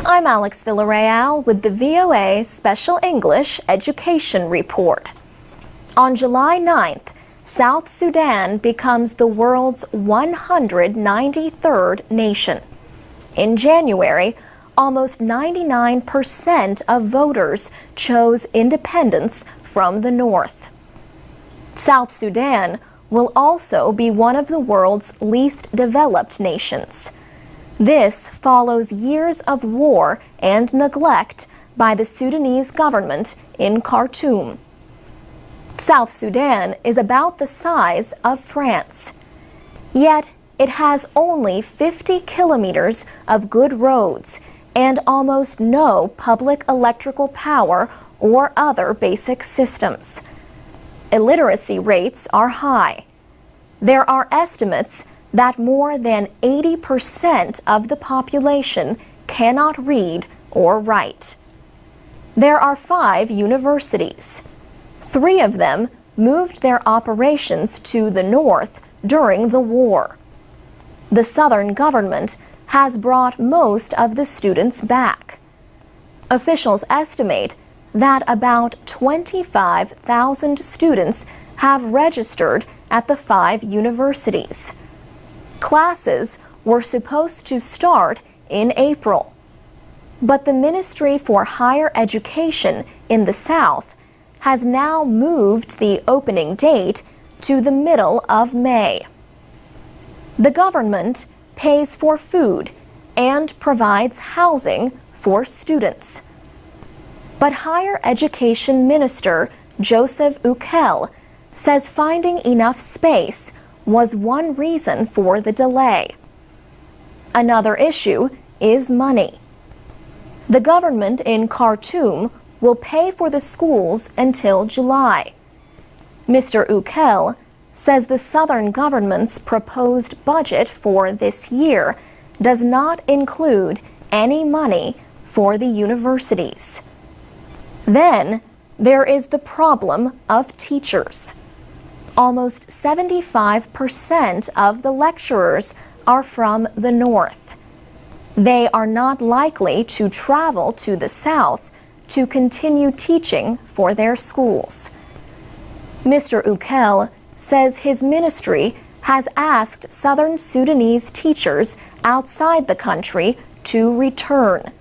I'm Alex Villarreal with the VOA Special English Education Report. On July 9th, South Sudan becomes the world's 193rd nation. In January, almost 99% of voters chose independence from the North. South Sudan will also be one of the world's least developed nations. This follows years of war and neglect by the Sudanese government in Khartoum. South Sudan is about the size of France, yet it has only 50 kilometers of good roads and almost no public electrical power or other basic systems. Illiteracy rates are high. There are estimates that more than 80% of the population cannot read or write. There are 5 universities. 3 of them moved their operations to the north during the war. The southern government has brought most of the students back. Officials estimate that about 25,000 students have registered at the 5 universities. Classes were supposed to start in April, but the Ministry for Higher Education in the South has now moved the opening date to the middle of May. The government pays for food and provides housing for students. But Higher Education Minister Joseph Ukel says finding enough space was one reason for the delay. Another issue is money. The government in Khartoum will pay for the schools until July. Mr. Ukel says the southern government's proposed budget for this year does not include any money for the universities. Then there is the problem of teachers. Almost 75% of the lecturers are from the north. They are not likely to travel to the south to continue teaching for their schools. Mr. Ukel says his ministry has asked southern Sudanese teachers outside the country to return.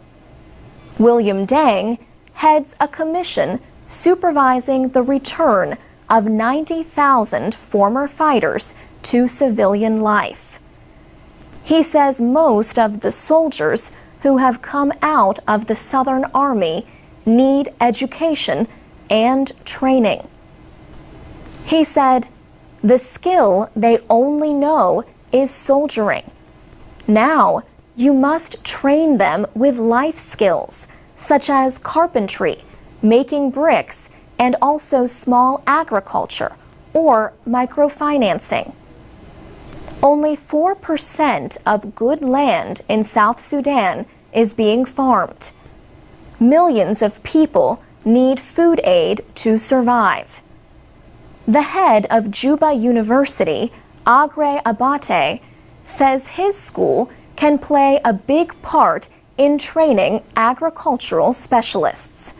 William Dang heads a commission supervising the return of 90,000 former fighters to civilian life. He says most of the soldiers who have come out of the Southern Army need education and training. He said, the skill they only know is soldiering. Now you must train them with life skills, such as carpentry, making bricks, and also small agriculture or microfinancing. Only 4% of good land in South Sudan is being farmed. Millions of people need food aid to survive. The head of Juba University, Agre Abate, says his school can play a big part in training agricultural specialists.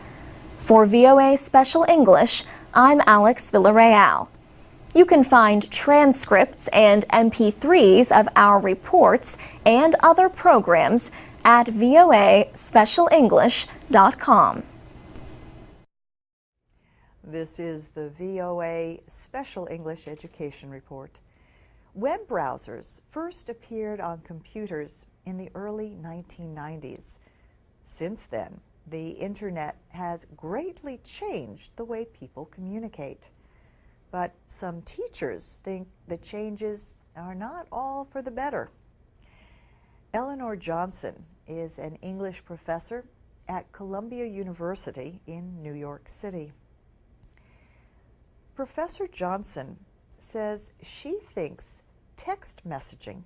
For VOA Special English, I'm Alex Villarreal. You can find transcripts and MP3s of our reports and other programs at voaspecialenglish.com. This is the VOA Special English Education Report. Web browsers first appeared on computers in the early 1990s. Since then, the Internet has greatly changed the way people communicate. But some teachers think the changes are not all for the better. Eleanor Johnson is an English professor at Columbia University in New York City. Professor Johnson says she thinks text messaging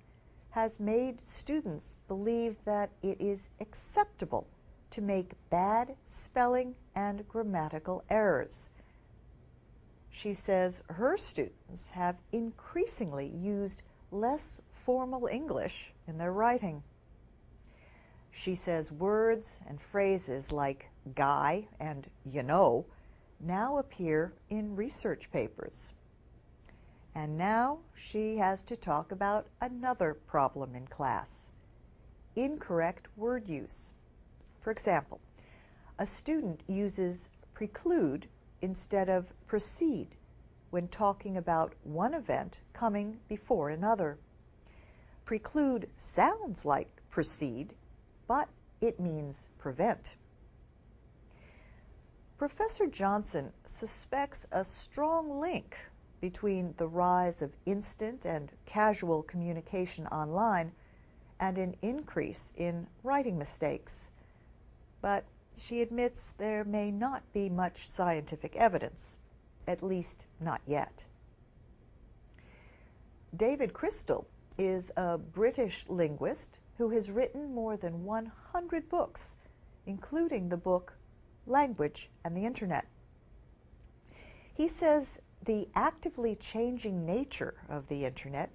has made students believe that it is acceptable to make bad spelling and grammatical errors. She says her students have increasingly used less formal English in their writing. She says words and phrases like guy and you know now appear in research papers. And now she has to talk about another problem in class: incorrect word use. For example, a student uses preclude instead of proceed when talking about one event coming before another. Preclude sounds like proceed, but it means prevent. Professor Johnson suspects a strong link between the rise of instant and casual communication online and an increase in writing mistakes. But she admits there may not be much scientific evidence, at least not yet. David Crystal is a British linguist who has written more than 100 books, including the book Language and the Internet. He says the actively changing nature of the Internet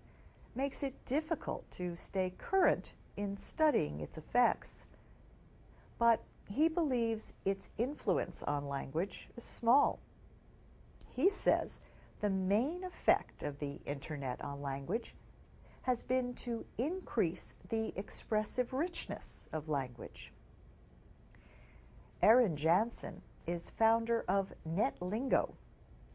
makes it difficult to stay current in studying its effects. But he believes its influence on language is small. He says the main effect of the Internet on language has been to increase the expressive richness of language. Erin Jansen is founder of NetLingo,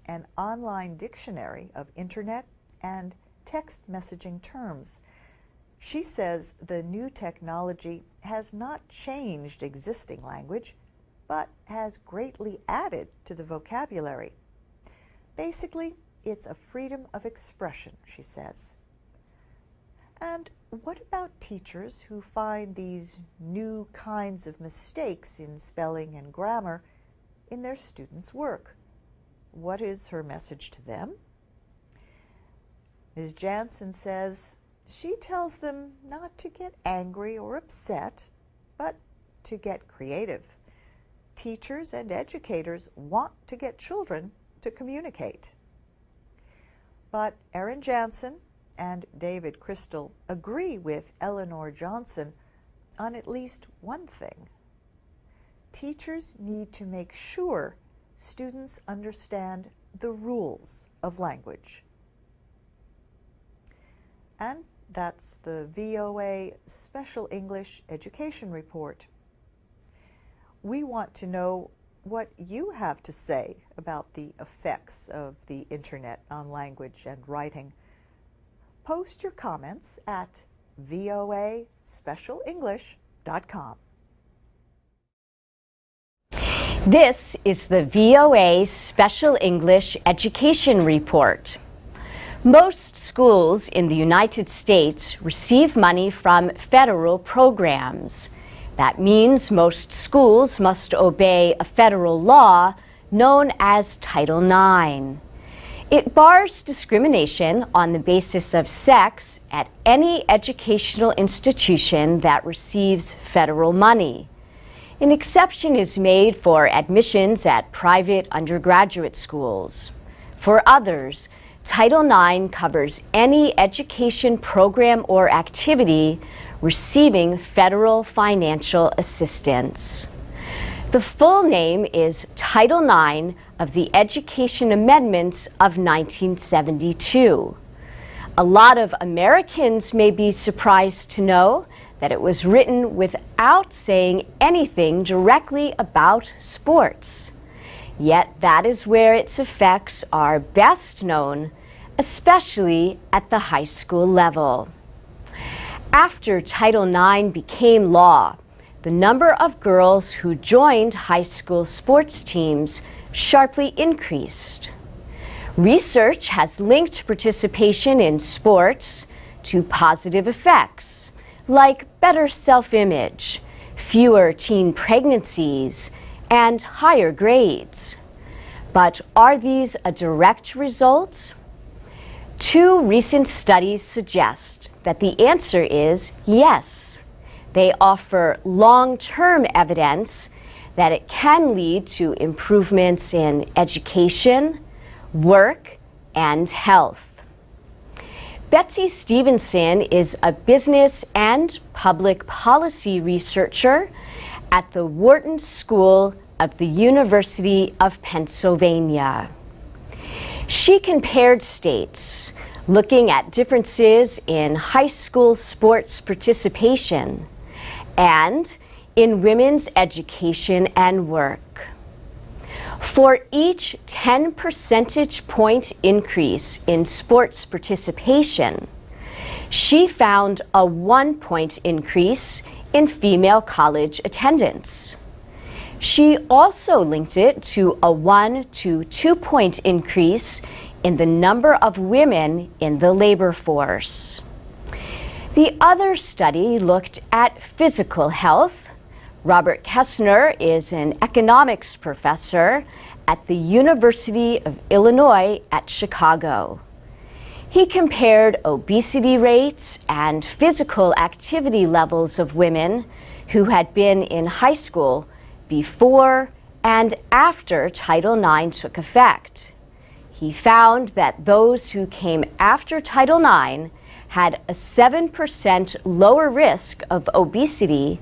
an online dictionary of Internet and text messaging terms. She says the new technology has not changed existing language, but has greatly added to the vocabulary. Basically, it's a freedom of expression, she says. And what about teachers who find these new kinds of mistakes in spelling and grammar in their students' work? What is her message to them? Ms. Jansen says she tells them not to get angry or upset, but to get creative. Teachers and educators want to get children to communicate. But Erin Jansen and David Crystal agree with Eleanor Johnson on at least one thing. Teachers need to make sure students understand the rules of language. And that's the VOA Special English Education Report. We want to know what you have to say about the effects of the Internet on language and writing. Post your comments at voaspecialenglish.com. This is the VOA Special English Education Report. Most schools in the United States receive money from federal programs. That means most schools must obey a federal law known as Title IX. It bars discrimination on the basis of sex at any educational institution that receives federal money. An exception is made for admissions at private undergraduate schools. For others, Title IX covers any education program or activity receiving federal financial assistance. The full name is Title IX of the Education Amendments of 1972. A lot of Americans may be surprised to know that it was written without saying anything directly about sports. Yet that is where its effects are best known, especially at the high school level. After Title IX became law, the number of girls who joined high school sports teams sharply increased. Research has linked participation in sports to positive effects, like better self-image, fewer teen pregnancies, and higher grades. But are these a direct result? Two recent studies suggest that the answer is yes. They offer long-term evidence that it can lead to improvements in education, work, and health. Betsy Stevenson is a business and public policy researcher at the Wharton School of the University of Pennsylvania. She compared states, looking at differences in high school sports participation and in women's education and work. For each 10 percentage point increase in sports participation, she found a 1-point increase in female college attendance. She also linked it to a 1 to 2-point increase in the number of women in the labor force. The other study looked at physical health. Robert Kessner is an economics professor at the University of Illinois at Chicago. He compared obesity rates and physical activity levels of women who had been in high school before and after Title IX took effect. He found that those who came after Title IX had a 7% lower risk of obesity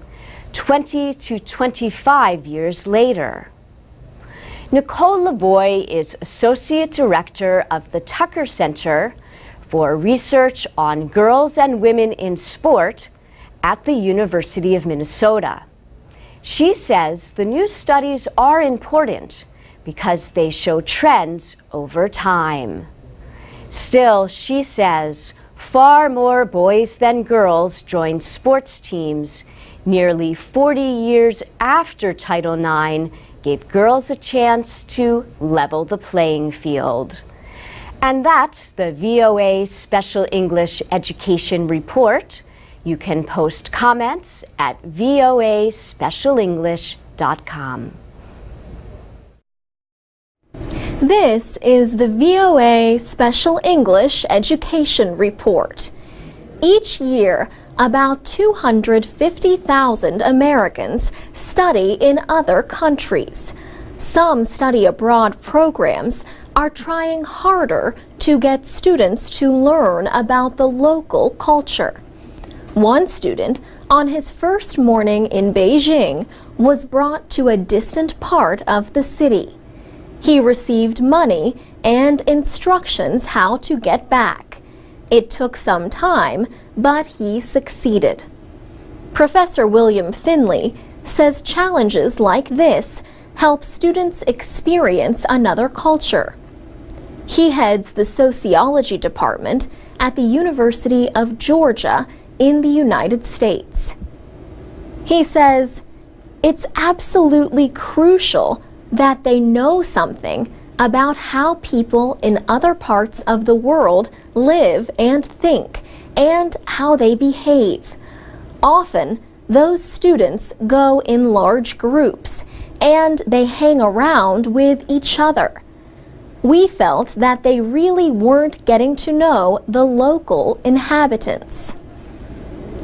20 to 25 years later. Nicole Lavoie is Associate Director of the Tucker Center for Research on Girls and Women in Sport at the University of Minnesota. She says the new studies are important because they show trends over time. Still, she says, far more boys than girls joined sports teams nearly 40 years after Title IX gave girls a chance to level the playing field. And that's the VOA Special English Education Report. You can post comments at voaspecialenglish.com. This is the VOA Special English Education Report. Each year, about 250,000 Americans study in other countries. Some study abroad programs are trying harder to get students to learn about the local culture. One student, on his first morning in Beijing, was brought to a distant part of the city. He received money and instructions how to get back. It took some time, but he succeeded. Professor William Finley says challenges like this help students experience another culture. He heads the sociology department at the University of Georgia in the United States. He says it's absolutely crucial that they know something about how people in other parts of the world live and think, and how they behave. Often, those students go in large groups, and they hang around with each other. We felt that they really weren't getting to know the local inhabitants.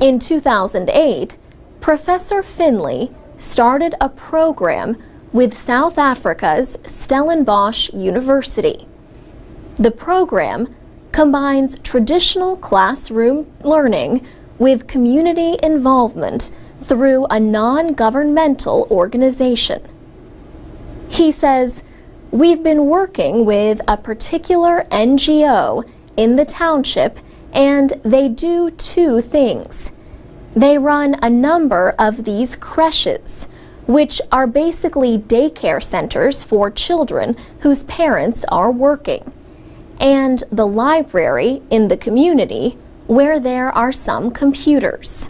In 2008, Professor Finley started a program with South Africa's Stellenbosch University. The program combines traditional classroom learning with community involvement through a non-governmental organization. He says, "We've been working with a particular NGO in the township, and they do two things. They run a number of these creches, which are basically daycare centers for children whose parents are working, and the library in the community where there are some computers.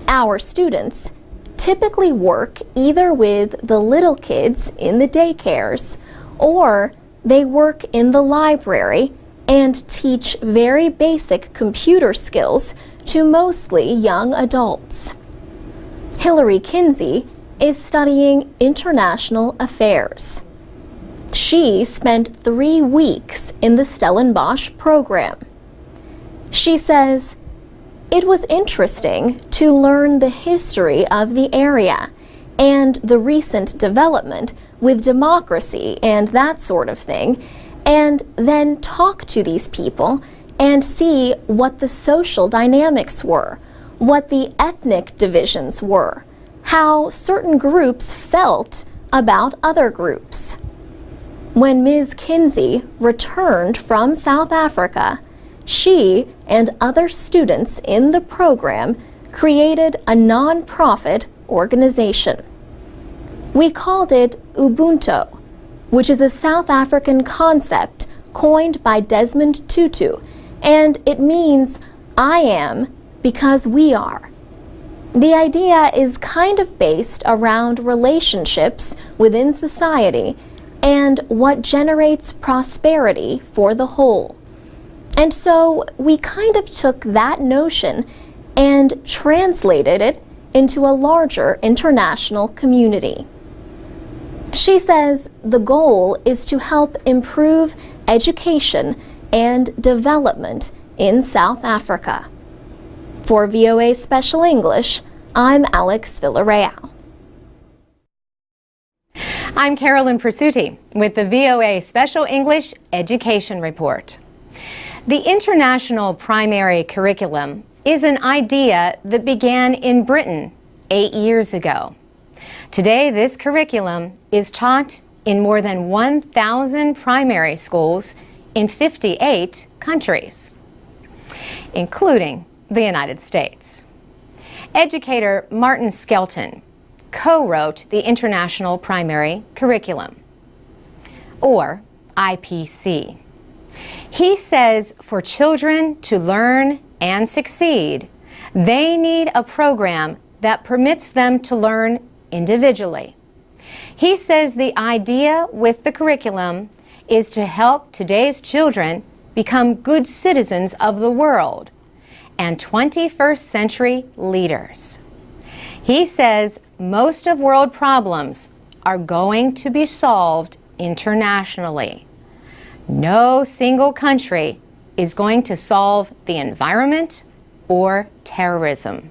Our students typically work either with the little kids in the daycares, or they work in the library and teach very basic computer skills to mostly young adults." Hillary Kinsey is studying international affairs. She spent 3 weeks in the Stellenbosch program. She says, "It was interesting to learn the history of the area and the recent development with democracy and that sort of thing, and then talk to these people and see what the social dynamics were, what the ethnic divisions were, how certain groups felt about other groups. When Ms. Kinsey returned from South Africa, she and other students in the program created a non-profit organization. We called it Ubuntu, which is a South African concept coined by Desmond Tutu, and it means I am because we are. The idea is kind of based around relationships within society and what generates prosperity for the whole. And so we kind of took that notion and translated it into a larger international community. She says the goal is to help improve education and development in South Africa. For VOA Special English, I'm Alex Villarreal. I'm Carolyn Persutti with the VOA Special English Education Report. The International Primary Curriculum is an idea that began in Britain 8 years ago. Today, this curriculum is taught in more than 1,000 primary schools in 58 countries, including the United States. Educator Martin Skelton co-wrote the International Primary Curriculum, or IPC. He says for children to learn and succeed, they need a program that permits them to learn individually. He says the idea with the curriculum is to help today's children become good citizens of the world and 21st century leaders. He says most of world problems are going to be solved internationally. No single country is going to solve the environment or terrorism.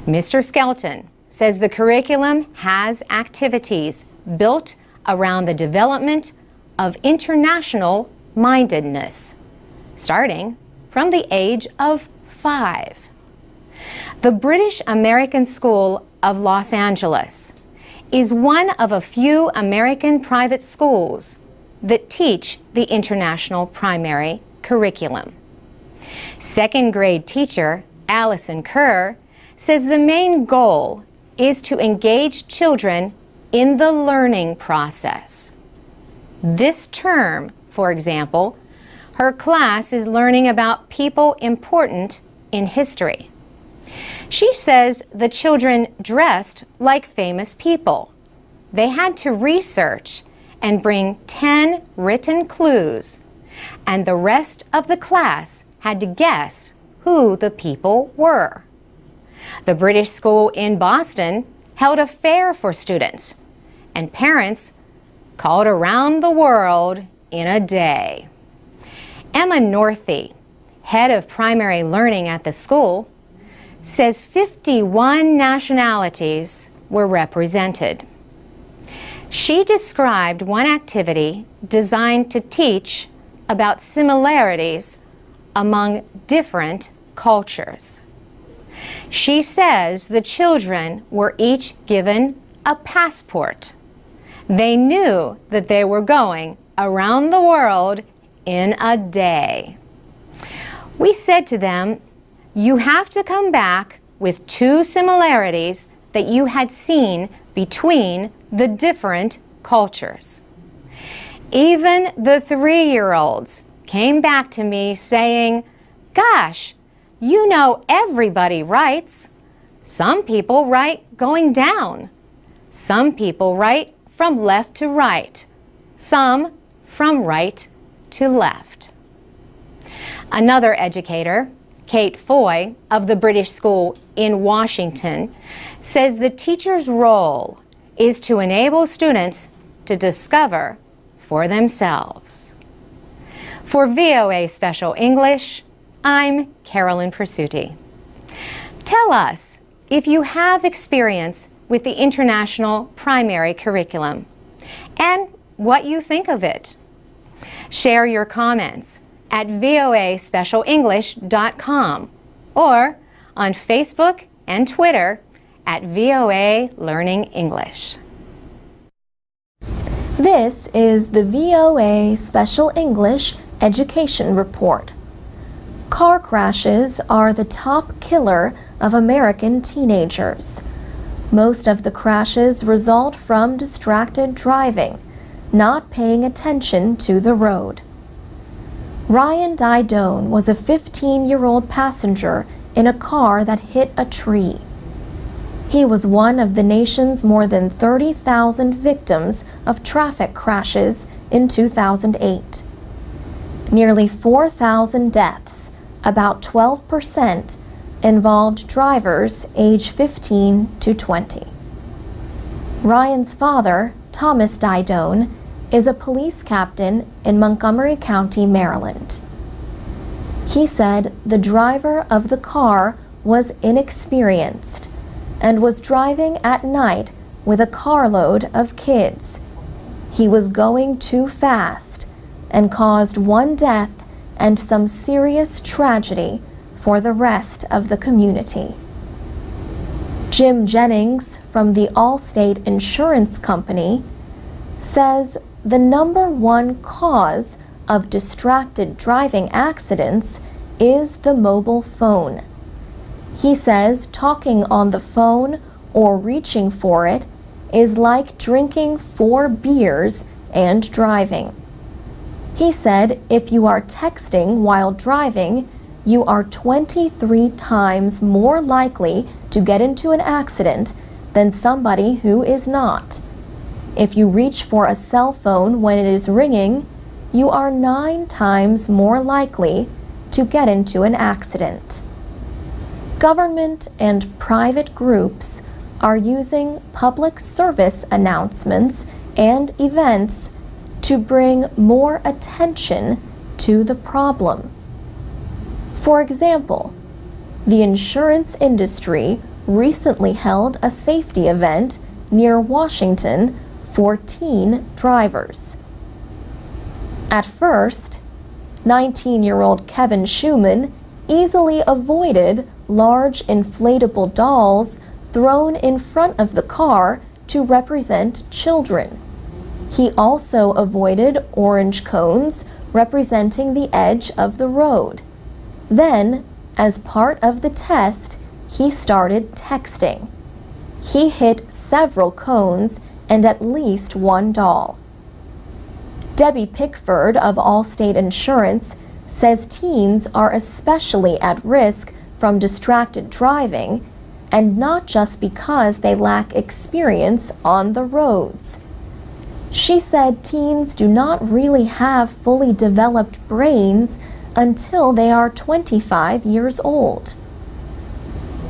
Mr. Skelton says the curriculum has activities built around the development of international mindedness, starting from the age of 5. The British American School of Los Angeles is one of a few American private schools that teach the International Primary Curriculum. Second grade teacher Allison Kerr says the main goal is to engage children in the learning process. This term, for example, her class is learning about people important in history. She says the children dressed like famous people. They had to research and bring 10 written clues, and the rest of the class had to guess who the people were. The British school in Boston held a fair for students, and parents called around the world in a day. Emma Northey, head of primary learning at the school, says 51 nationalities were represented. She described one activity designed to teach about similarities among different cultures. She says the children were each given a passport. They knew that they were going around the world in a day. We said to them, you have to come back with 2 similarities that you had seen between the different cultures. Even the 3-year-olds came back to me saying, gosh, you know everybody writes. Some people write going down. Some people write from left to right. Some from right to left. Another educator, Kate Foy of the British School in Washington, says the teacher's role is to enable students to discover for themselves. For VOA Special English, I'm Carolyn Persutti. Tell us if you have experience with the International Primary Curriculum and what you think of it. Share your comments at voaspecialenglish.com or on Facebook and Twitter at VOA Learning English. This is the VOA Special English Education Report. Car crashes are the top killer of American teenagers. Most of the crashes result from distracted driving, not paying attention to the road. Ryan Didone was a 15-year-old passenger in a car that hit a tree. He was one of the nation's more than 30,000 victims of traffic crashes in 2008. Nearly 4,000 deaths, about 12%, involved drivers age 15 to 20. Ryan's father, Thomas Didone, is a police captain in Montgomery County, Maryland. He said the driver of the car was inexperienced and was driving at night with a carload of kids. He was going too fast and caused one death and some serious tragedy for the rest of the community. Jim Jennings from the Allstate Insurance Company says the #1 cause of distracted driving accidents is the mobile phone. He says talking on the phone or reaching for it is like drinking 4 beers and driving. He said if you are texting while driving, you are 23 times more likely to get into an accident than somebody who is not. If you reach for a cell phone when it is ringing, you are 9 times more likely to get into an accident. Government and private groups are using public service announcements and events to bring more attention to the problem. For example, the insurance industry recently held a safety event near Washington for teen drivers. At first, 19-year-old Kevin Schumann easily avoided large inflatable dolls thrown in front of the car to represent children. He also avoided orange cones representing the edge of the road. Then, as part of the test, he started texting. He hit several cones and at least one doll. Debbie Pickford of Allstate Insurance says teens are especially at risk from distracted driving, and not just because they lack experience on the roads. She said teens do not really have fully developed brains until they are 25 years old.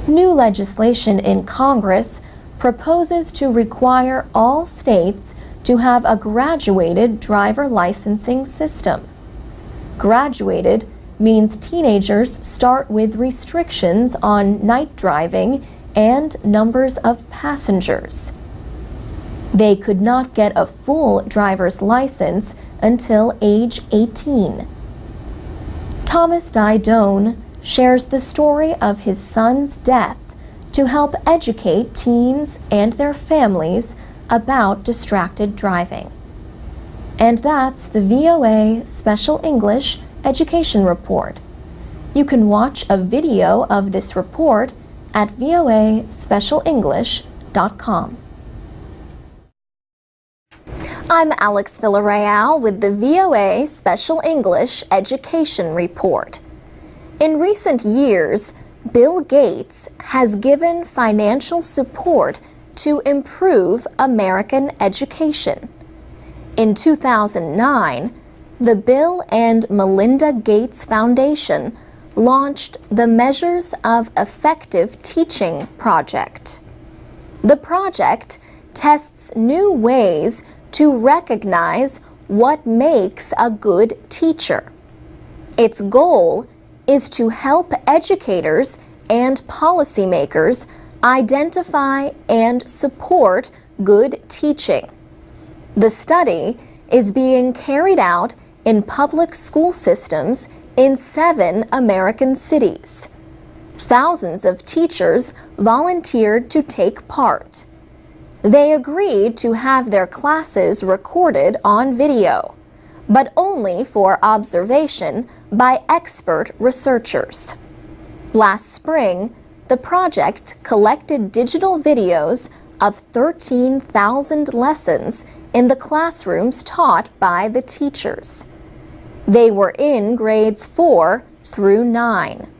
New legislation in Congress proposes to require all states to have a graduated driver licensing system. Graduated means teenagers start with restrictions on night driving and numbers of passengers. They could not get a full driver's license until age 18. Thomas Didone shares the story of his son's death to help educate teens and their families about distracted driving. And that's the VOA Special English Education Report. You can watch a video of this report at voaspecialenglish.com. I'm Alex Villarreal with the VOA Special English Education Report. In recent years, Bill Gates has given financial support to improve American education. In 2009, the Bill and Melinda Gates Foundation launched the Measures of Effective Teaching project. The project tests new ways to recognize what makes a good teacher. Its goal is to help educators and policymakers identify and support good teaching. The study is being carried out in public school systems in 7 American cities. Thousands of teachers volunteered to take part. They agreed to have their classes recorded on video, but only for observation by expert researchers. Last spring, the project collected digital videos of 13,000 lessons in the classrooms taught by the teachers. They were in grades 4 through 9.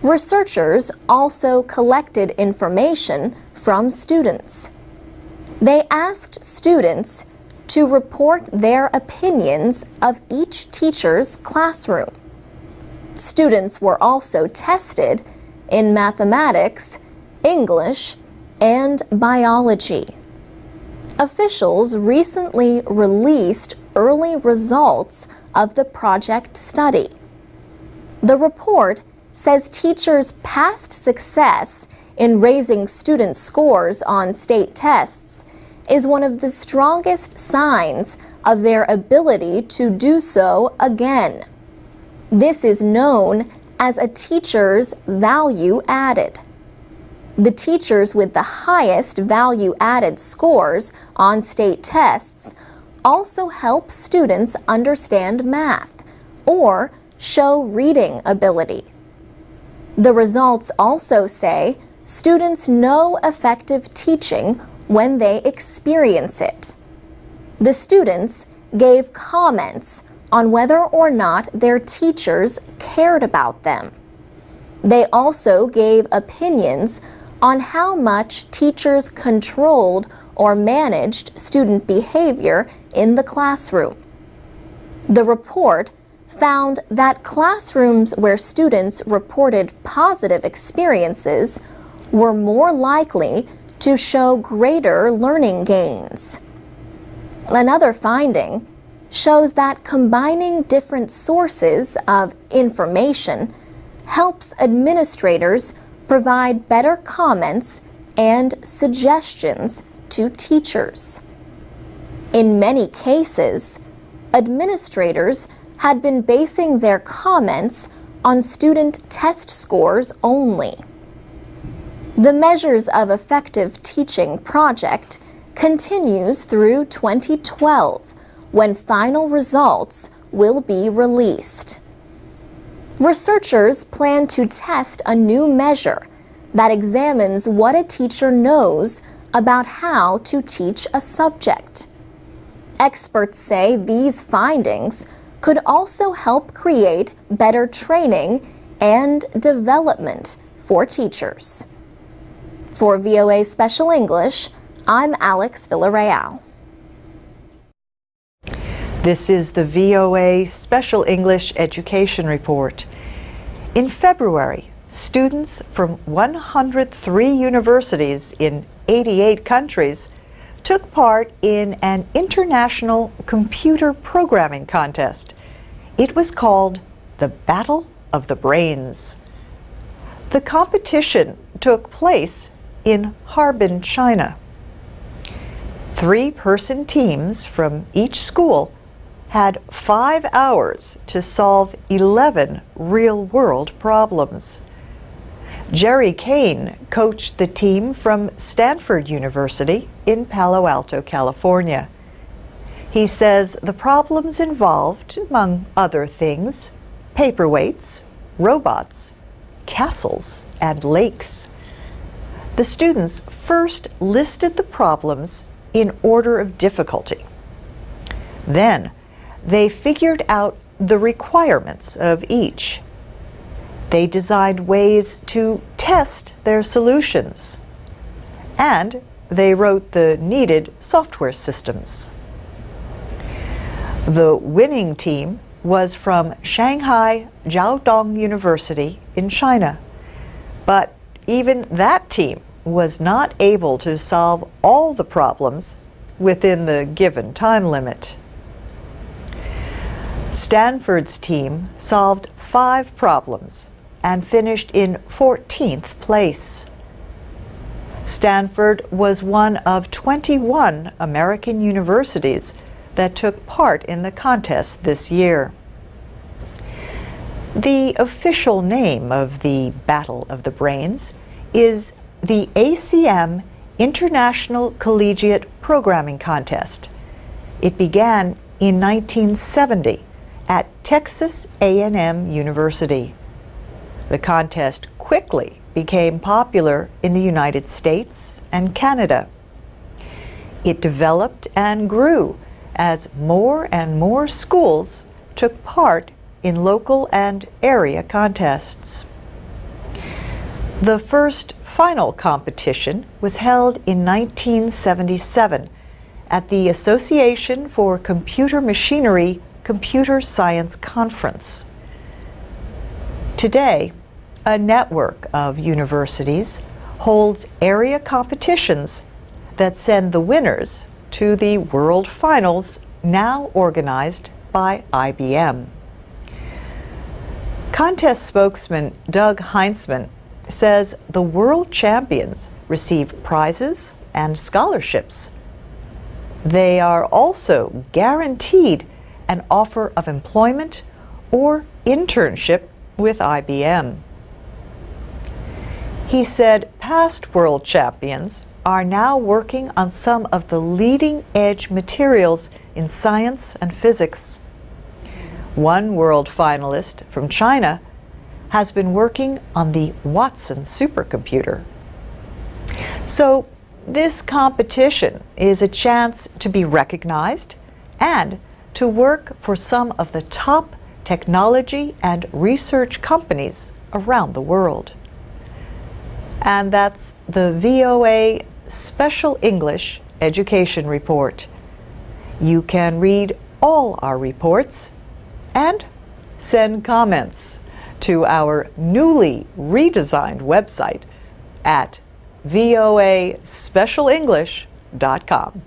Researchers also collected information from students. They asked students to report their opinions of each teacher's classroom. Students were also tested in mathematics, English, and biology. Officials recently released early results of the project study. The report says teachers' past success in raising student scores on state tests is one of the strongest signs of their ability to do so again. This is known as a teacher's value added. The teachers with the highest value added scores on state tests also help students understand math or show reading ability. The results also say students know effective teaching when they experience it. The students gave comments on whether or not their teachers cared about them. They also gave opinions on how much teachers controlled or managed student behavior in the classroom. The report found that classrooms where students reported positive experiences were more likely to show greater learning gains. Another finding shows that combining different sources of information helps administrators provide better comments and suggestions to teachers. In many cases, administrators had been basing their comments on student test scores only. The Measures of Effective Teaching project continues through 2012, when final results will be released. Researchers plan to test a new measure that examines what a teacher knows about how to teach a subject. Experts say these findings could also help create better training and development for teachers. For VOA Special English, I'm Alex Villarreal. This is the VOA Special English Education Report. In February, students from 103 universities in 88 countries took part in an international computer programming contest. It was called the Battle of the Brains. The competition took place in Harbin, China. 3-person teams from each school had 5 hours to solve 11 real-world problems. Jerry Kane coached the team from Stanford University in Palo Alto, California. He says the problems involved, among other things, paperweights, robots, castles, and lakes. The students first listed the problems in order of difficulty. Then, they figured out the requirements of each. They designed ways to test their solutions. And they wrote the needed software systems. The winning team was from Shanghai Jiaodong University in China. But even that team was not able to solve all the problems within the given time limit. Stanford's team solved 5 problems and finished in 14th place. Stanford was one of 21 American universities that took part in the contest this year. The official name of the Battle of the Brains is the ACM International Collegiate Programming Contest. It began in 1970 at Texas A&M University. The contest quickly became popular in the United States and Canada. It developed and grew as more and more schools took part in local and area contests. The first final competition was held in 1977 at the Association for Computer Machinery Computer Science Conference. Today, a network of universities holds area competitions that send the winners to the World Finals, now organized by IBM. Contest spokesman Doug Heinzman says the world champions receive prizes and scholarships. They are also guaranteed an offer of employment or internship with IBM. He said past world champions are now working on some of the leading edge materials in science and physics. One world finalist from China has been working on the Watson supercomputer. So this competition is a chance to be recognized and to work for some of the top technology and research companies around the world. And that's the VOA Special English Education Report. You can read all our reports and send comments to our newly redesigned website at voaspecialenglish.com.